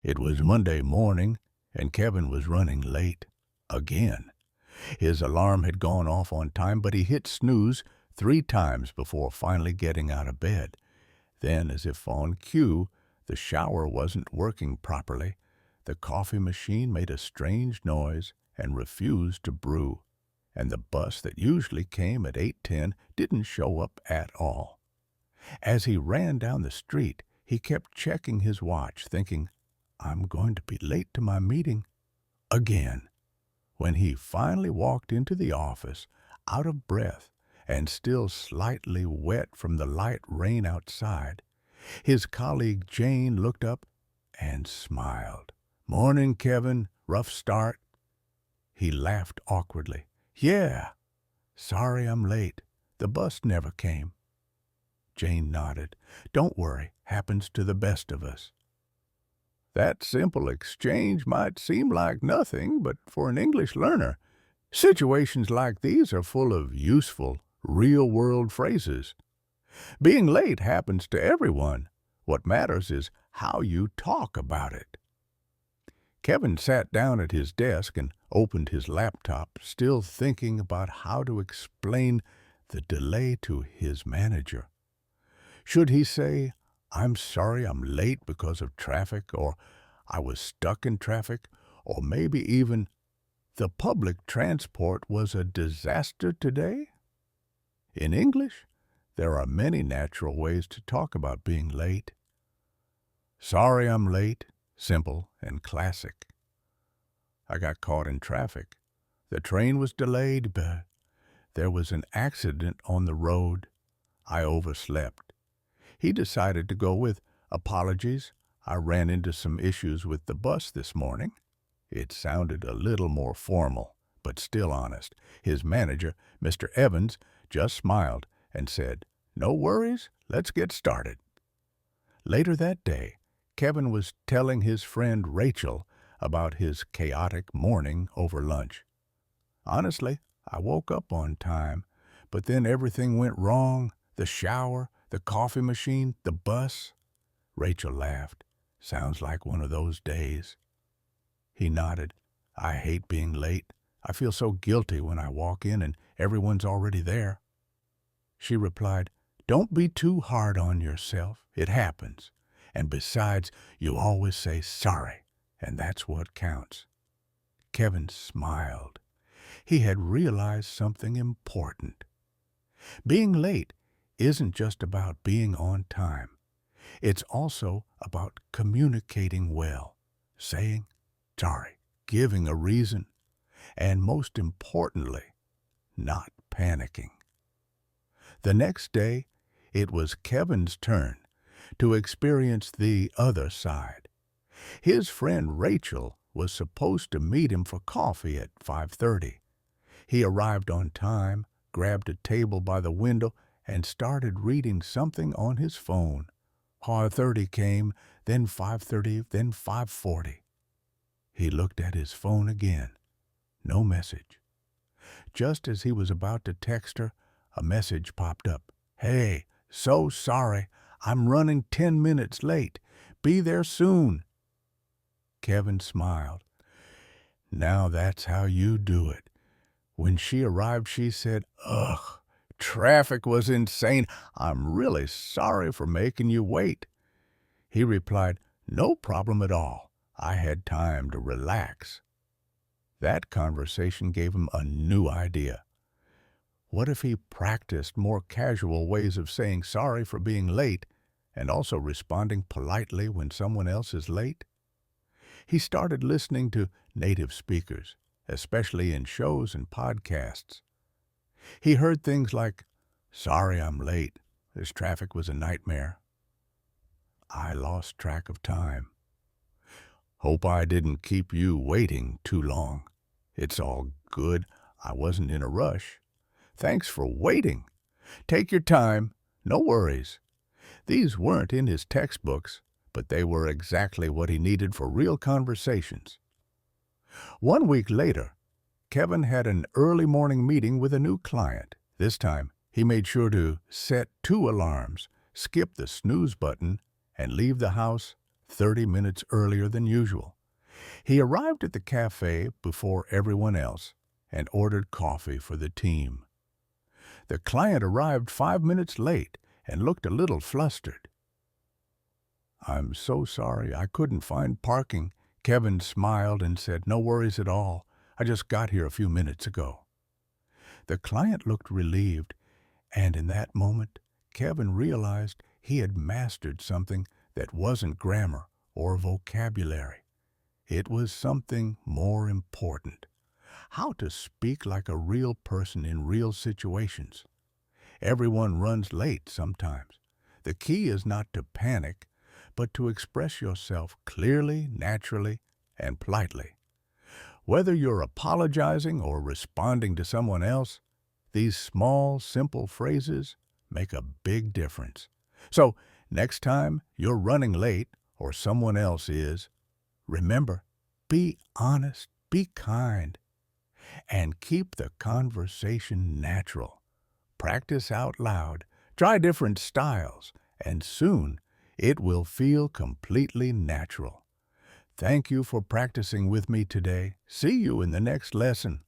It was Monday morning, and Kevin was running late. Again. His alarm had gone off on time, but he hit snooze 3 times before finally getting out of bed. Then, as if on cue, the shower wasn't working properly. The coffee machine made a strange noise and refused to brew, and the bus that usually came at 8:10 didn't show up at all. As he ran down the street, he kept checking his watch, thinking, I'm going to be late to my meeting again. When he finally walked into the office, out of breath and still slightly wet from the light rain outside, his colleague Jane looked up and smiled. Morning, Kevin. Rough start? He laughed awkwardly. Yeah. Sorry I'm late. The bus never came. Jane nodded. Don't worry. Happens to the best of us. That simple exchange might seem like nothing, but for an English learner, situations like these are full of useful, real-world phrases. Being late happens to everyone. What matters is how you talk about it. Kevin sat down at his desk and opened his laptop, still thinking about how to explain the delay to his manager. Should he say, I'm sorry I'm late because of traffic, or I was stuck in traffic, or maybe even the public transport was a disaster today? In English, there are many natural ways to talk about being late. Sorry I'm late, simple and classic. I got caught in traffic. The train was delayed, but there was an accident on the road. I overslept. He decided to go with apologies. I ran into some issues with the bus this morning. It sounded a little more formal, but still honest. His manager, Mr. Evans, just smiled and said, No worries, let's get started. Later that day, Kevin was telling his friend Rachel about his chaotic morning over lunch. Honestly, I woke up on time, but then everything went wrong. The shower, the coffee machine, the bus. Rachel laughed. Sounds like one of those days. He nodded. I hate being late. I feel so guilty when I walk in and everyone's already there. She replied, Don't be too hard on yourself. It happens. And besides, you always say sorry, and that's what counts. Kevin smiled. He had realized something important. Being late isn't just about being on time. It's also about communicating well, saying sorry, giving a reason, and most importantly, not panicking. The next day, it was Kevin's turn to experience the other side. His friend Rachel was supposed to meet him for coffee at 5:30. He arrived on time, grabbed a table by the window, and started reading something on his phone. 5:30 came, then 5:30, then 5:40. He looked at his phone again. No message. Just as he was about to text her, a message popped up. Hey, so sorry. I'm running 10 minutes late. Be there soon. Kevin smiled. Now that's how you do it. When she arrived, she said, Ugh, traffic was insane. I'm really sorry for making you wait. He replied, No problem at all. I had time to relax. That conversation gave him a new idea. What if he practiced more casual ways of saying sorry for being late and also responding politely when someone else is late? He started listening to native speakers, especially in shows and podcasts. He heard things like, Sorry I'm late. This traffic was a nightmare. I lost track of time. Hope I didn't keep you waiting too long. It's all good. I wasn't in a rush. Thanks for waiting. Take your time. No worries. These weren't in his textbooks, but they were exactly what he needed for real conversations. 1 week later, Kevin had an early morning meeting with a new client. This time, he made sure to set 2 alarms, skip the snooze button, and leave the house 30 minutes earlier than usual. He arrived at the cafe before everyone else and ordered coffee for the team. The client arrived 5 minutes late and looked a little flustered. "I'm so sorry, I couldn't find parking." Kevin smiled and said, "No worries at all. I just got here a few minutes ago." The client looked relieved, and in that moment, Kevin realized he had mastered something that wasn't grammar or vocabulary. It was something more important: how to speak like a real person in real situations. Everyone runs late sometimes. The key is not to panic, but to express yourself clearly, naturally, and politely. Whether you're apologizing or responding to someone else, these small, simple phrases make a big difference. So, next time you're running late or someone else is, remember, be honest, be kind, and keep the conversation natural. Practice out loud, try different styles, and soon it will feel completely natural. Thank you for practicing with me today. See you in the next lesson.